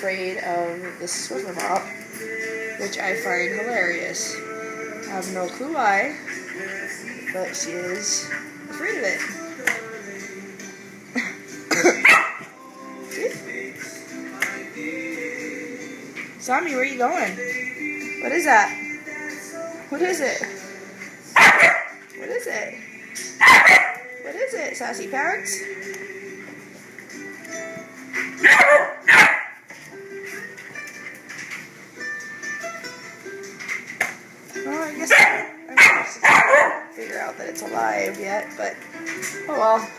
afraid of this Swiffer mop, which I find hilarious. I have no clue why, but she is afraid of it. Zombie, where are you going? What is that? What is it? What is it? What is it, sassy parrots? Well, I guess I'm not supposed to figure out that it's alive yet, but oh well.